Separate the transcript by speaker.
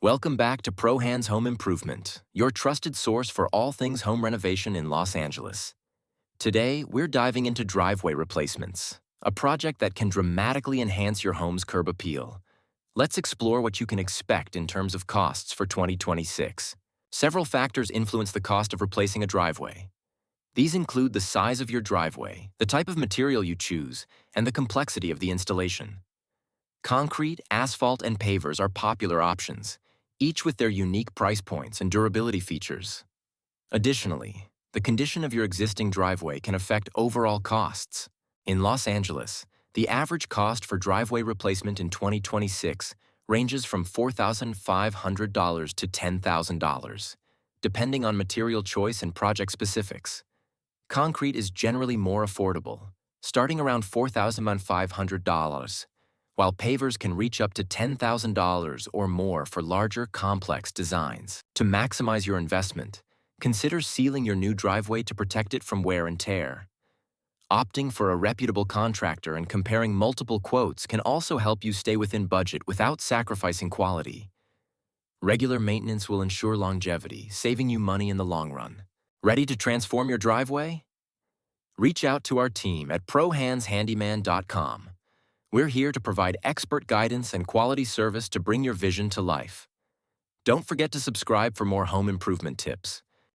Speaker 1: Welcome back to Pro Hands Home Improvement, your trusted source for all things home renovation in Los Angeles. Today, we're diving into driveway replacements, a project that can dramatically enhance your home's curb appeal. Let's explore what you can expect in terms of costs for 2026. Several factors influence the cost of replacing a driveway. These include the size of your driveway, the type of material you choose, and the complexity of the installation. Concrete, asphalt, and pavers are popular options, each with their unique price points and durability features. Additionally, the condition of your existing driveway can affect overall costs. In Los Angeles, the average cost for driveway replacement in 2026 ranges from $4,500 to $10,000, depending on material choice and project specifics. Concrete is generally more affordable, starting around $4,500, while pavers can reach up to $10,000 or more for larger, complex designs. To maximize your investment, consider sealing your new driveway to protect it from wear and tear. Opting for a reputable contractor and comparing multiple quotes can also help you stay within budget without sacrificing quality. Regular maintenance will ensure longevity, saving you money in the long run. Ready to transform your driveway? Reach out to our team at prohandshandyman.com. We're here to provide expert guidance and quality service to bring your vision to life. Don't forget to subscribe for more home improvement tips.